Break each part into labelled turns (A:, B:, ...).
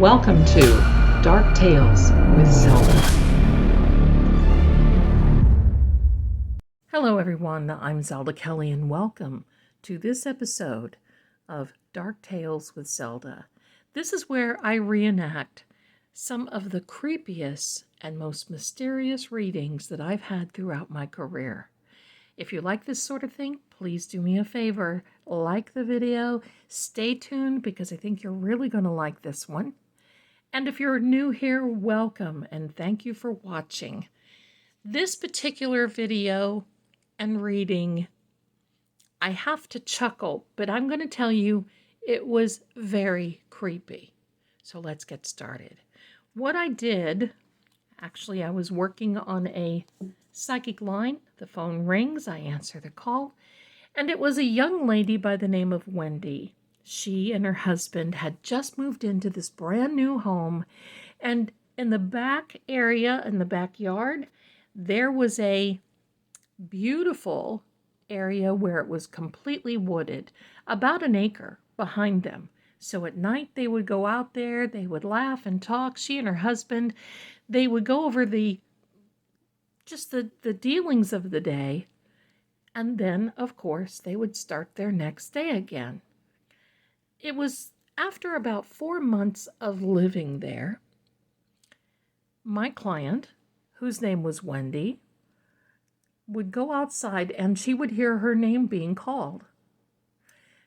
A: Welcome to Dark Tales with Zelda. Hello everyone, I'm Zelda Kelly and welcome to this episode of Dark Tales with Zelda. This is where I reenact some of the creepiest and most mysterious readings that I've had throughout my career. If you like this sort of thing, please do me a favor, like the video, stay tuned because I think you're really going to like this one. And if you're new here, welcome and thank you for watching. This particular video and reading, I have to chuckle, but I'm going to tell you it was very creepy. So let's get started. What I did, actually I was working on a psychic line. The phone rings, I answer the call, and it was a young lady by the name of Wendy. She and her husband had just moved into this brand new home, and in the back area, in the backyard, there was a beautiful area where it was completely wooded, about an acre behind them. So at night they would go out there, they would laugh and talk. She and her husband, they would go over the dealings of the day, and then, of course, they would start their next day again. It was after about 4 months of living there, my client, whose name was Wendy, would go outside and she would hear her name being called.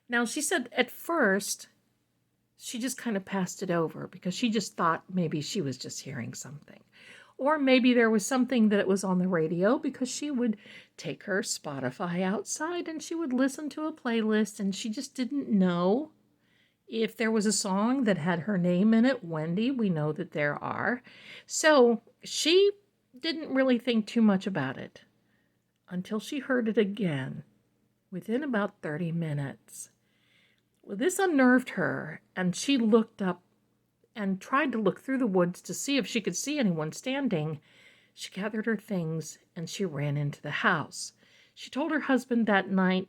A: Now, she said at first, she just kind of passed it over because she just thought maybe she was just hearing something. Or maybe there was something that was on the radio because she would take her Spotify outside and she would listen to a playlist and she just didn't know if there was a song that had her name in it. Wendy, we know that there are. So she didn't really think too much about it until she heard it again within about 30 minutes. Well, this unnerved her and she looked up and tried to look through the woods to see if she could see anyone standing. She gathered her things and she ran into the house. She told her husband that night,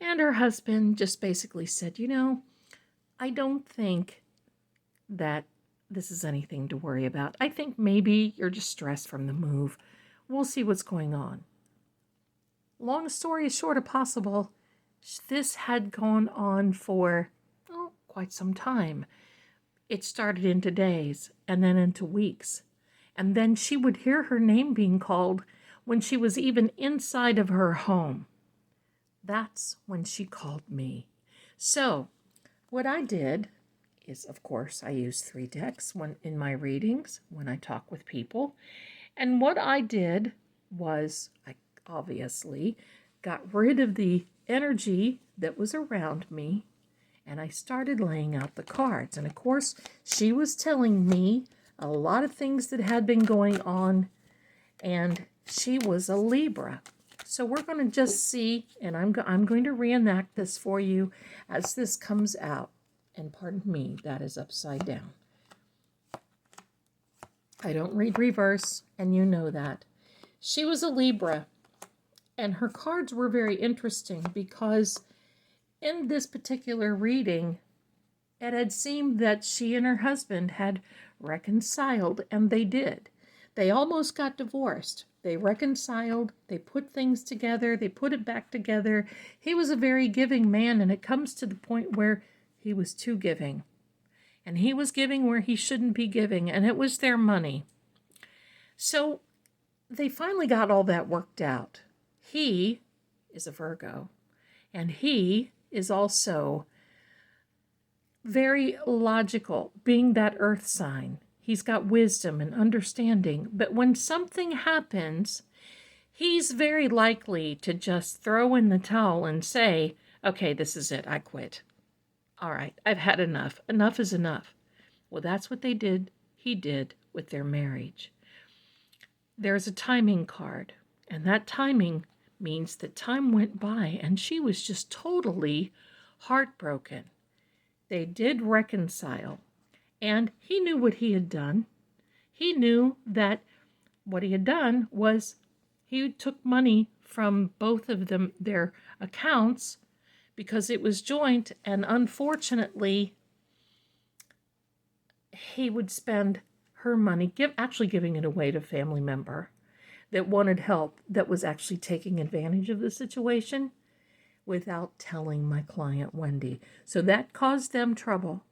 A: and her husband just basically said, I don't think that this is anything to worry about. I think maybe you're just stressed from the move. We'll see what's going on. Long story short of possible, this had gone on for quite some time. It started into days and then into weeks. And then she would hear her name being called when she was even inside of her home. That's when she called me. So what I did is, of course, I use 3 decks in my readings when I talk with people. And what I did was I obviously got rid of the energy that was around me, and I started laying out the cards. And of course, she was telling me a lot of things that had been going on, and she was a Libra. So we're going to just see, and I'm going to reenact this for you as this comes out. And pardon me, that is upside down. I don't read reverse, and you know that. She was a Libra, and her cards were very interesting because in this particular reading, it had seemed that she and her husband had reconciled, and they did. They almost got divorced. They reconciled, they put things together, they put it back together. He was a very giving man, and it comes to the point where he was too giving. And he was giving where he shouldn't be giving, and it was their money. So they finally got all that worked out. He is a Virgo, and he is also very logical, being that earth sign. He's got wisdom and understanding, but when something happens, he's very likely to just throw in the towel and say, okay, this is it, I quit. All right, I've had enough. Enough is enough. Well, that's what he did with their marriage. There's a timing card, and that timing means that time went by and she was just totally heartbroken. They did reconcile, and he knew what he had done. He knew that what he had done was he took money from both of them, their accounts, because it was joint, and unfortunately, he would spend her money, actually giving it away to a family member that wanted help, that was actually taking advantage of the situation without telling my client Wendy. So that caused them trouble.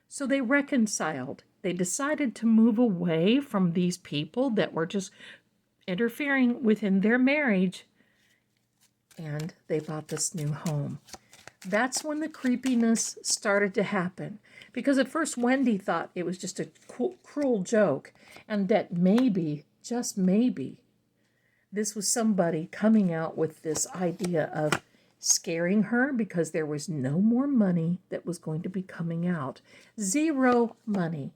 A: So they reconciled. They decided to move away from these people that were just interfering within their marriage, and they bought this new home. That's when the creepiness started to happen. Because at first Wendy thought it was just a cruel joke, and that maybe, just maybe, this was somebody coming out with this idea of scaring her because there was no more money that was going to be coming out. Zero money.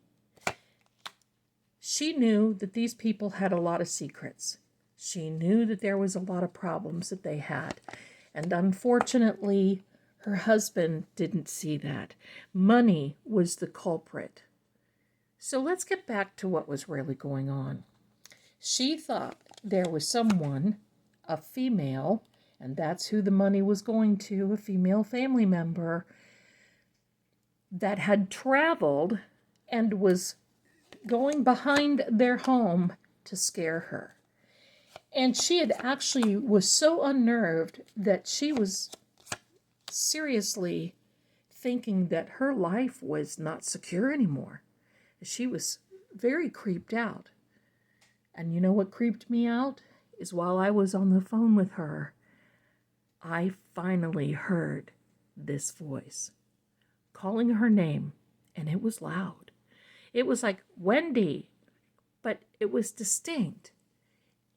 A: She knew that these people had a lot of secrets. She knew that there was a lot of problems that they had. And unfortunately, her husband didn't see that. Money was the culprit. So let's get back to what was really going on. She thought there was someone, a female, and that's who the money was going to, a female family member, that had traveled and was going behind their home to scare her. And she had actually was so unnerved that she was seriously thinking that her life was not secure anymore. She was very creeped out. And you know what creeped me out? Is while I was on the phone with her, I finally heard this voice calling her name, and it was loud. It was like, Wendy, but it was distinct.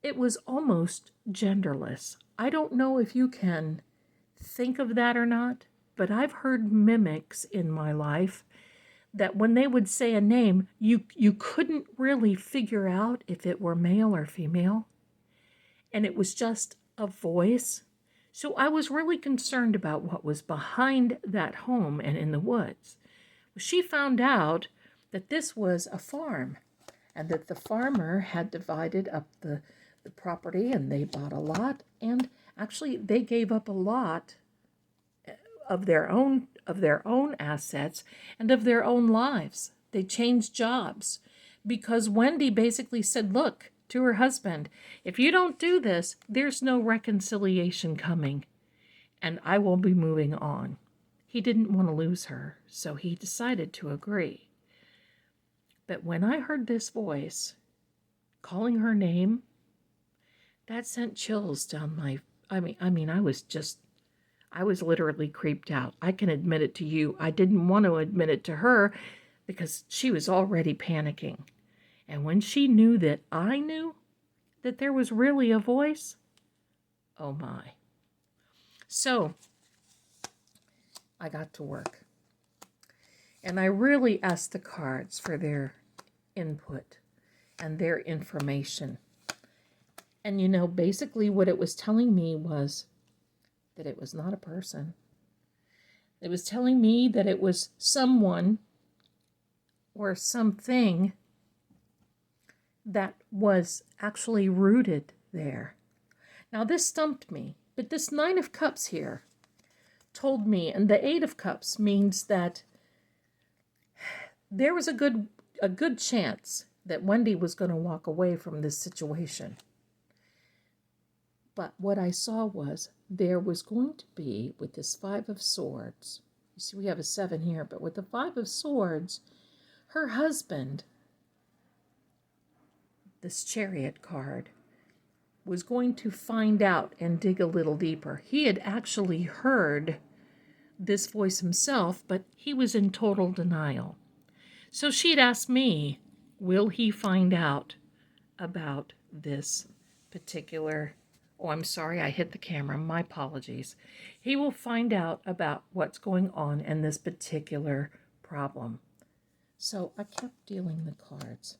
A: It was almost genderless. I don't know if you can think of that or not, but I've heard mimics in my life that when they would say a name, you couldn't really figure out if it were male or female, and it was just a voice. So I was really concerned about what was behind that home and in the woods. She found out that this was a farm, and that the farmer had divided up the property, and they bought a lot, and actually they gave up a lot of their own assets and of their own lives. They changed jobs because Wendy basically said, look, to her husband, if you don't do this, there's no reconciliation coming, and I will be moving on. He didn't want to lose her, so he decided to agree. But when I heard this voice calling her name, that sent chills down my, I was literally creeped out. I can admit it to you. I didn't want to admit it to her because she was already panicking. And when she knew that I knew that there was really a voice, oh my. So I got to work. And I really asked the cards for their input and their information. And you know, basically what it was telling me was that it was not a person. It was telling me that it was someone or something that was actually rooted there. Now this stumped me, but this 9 of Cups here told me, and the 8 of Cups means that there was a good chance that Wendy was going to walk away from this situation. But what I saw was there was going to be, with this 5 of Swords, you see we have a 7 here, but with the 5 of Swords, her husband, this Chariot card, was going to find out and dig a little deeper. He had actually heard this voice himself, but he was in total denial. So she'd asked me, will he find out about this particular, oh, I'm sorry, I hit the camera, my apologies. He will find out about what's going on in this particular problem. So I kept dealing the cards.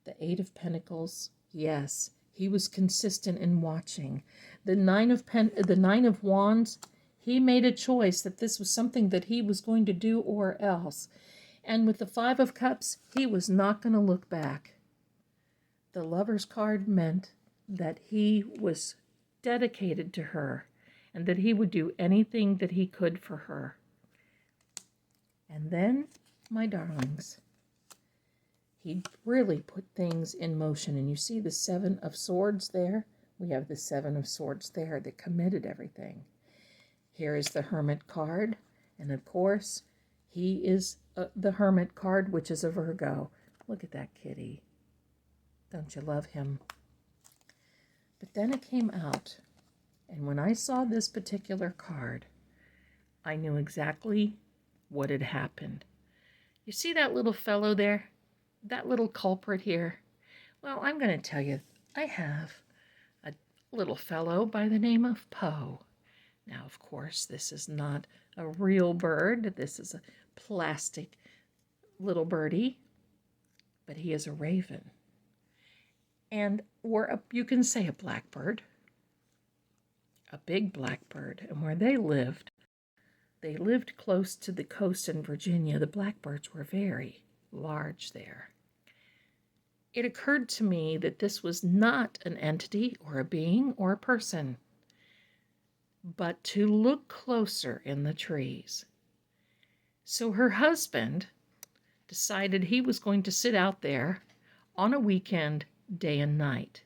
A: The 8 of Pentacles, yes, he was consistent in watching. The 9 of Wands, he made a choice that this was something that he was going to do or else. And with the 5 of Cups, he was not going to look back. The Lover's card meant that he was dedicated to her and that he would do anything that he could for her. And then My darlings, he really put things in motion. And you see the Seven of Swords there? We have the Seven of Swords there that committed everything. Here is the Hermit card. And of course, he is the Hermit card, which is a Virgo. Look at that kitty. Don't you love him? But then it came out. And when I saw this particular card, I knew exactly what had happened. You see that little fellow there? That little culprit here? Well, I'm going to tell you, I have a little fellow by the name of Poe. Now, of course, this is not a real bird. This is a plastic little birdie, but he is a raven. Or you can say a blackbird, a big blackbird. And where they lived close to the coast in Virginia. The blackbirds were very large there. It occurred to me that this was not an entity or a being or a person, but to look closer in the trees. So her husband decided he was going to sit out there on a weekend, day and night.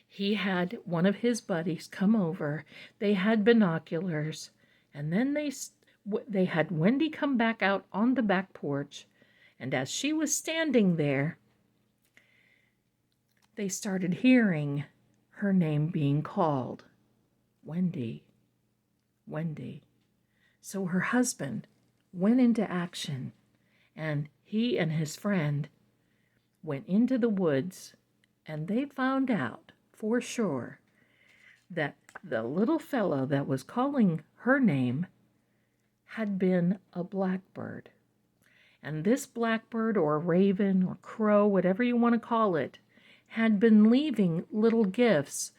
A: He had one of his buddies come over. They had binoculars, and then they had Wendy come back out on the back porch, and as she was standing there, they started hearing her name being called. Wendy, Wendy. So her husband went into action, and he and his friend went into the woods, and they found out for sure that the little fellow that was calling her name had been a blackbird. And this blackbird or raven or crow, whatever you want to call it, had been leaving little gifts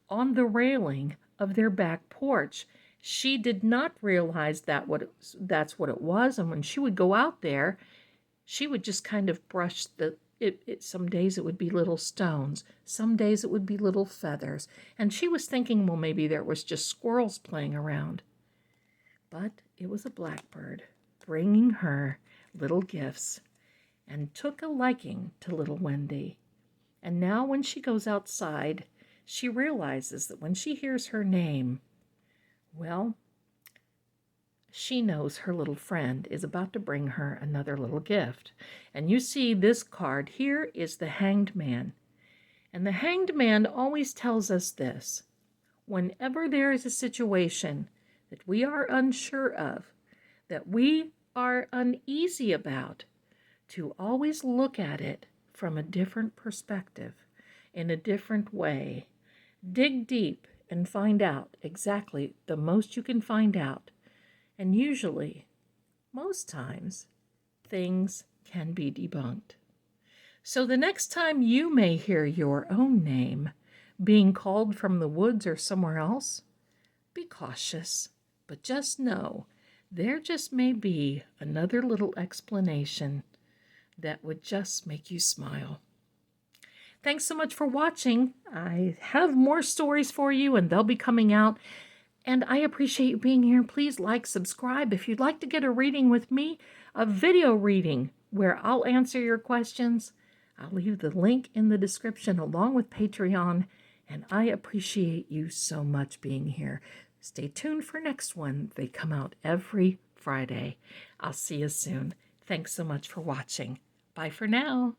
A: on the railing of their back porch. She did not realize that's what it was. And when she would go out there, she would just kind of brush some days it would be little stones. Some days it would be little feathers. And she was thinking, well, maybe there was just squirrels playing around. But it was a blackbird bringing her little gifts and took a liking to little Wendy. And now when she goes outside, she realizes that when she hears her name, well, she knows her little friend is about to bring her another little gift. And you see this card here is the Hanged Man. And the Hanged Man always tells us this: whenever there is a situation that we are unsure of, that we are uneasy about, to always look at it from a different perspective, in a different way. Dig deep and find out exactly the most you can find out. And usually, most times, things can be debunked. So the next time you may hear your own name being called from the woods or somewhere else, be cautious, but just know there just may be another little explanation that would just make you smile. Thanks so much for watching. I have more stories for you, and they'll be coming out. And I appreciate you being here. Please like, subscribe. If you'd like to get a reading with me, a video reading where I'll answer your questions, I'll leave the link in the description along with Patreon. And I appreciate you so much being here. Stay tuned for next one. They come out every Friday. I'll see you soon. Thanks so much for watching. Bye for now.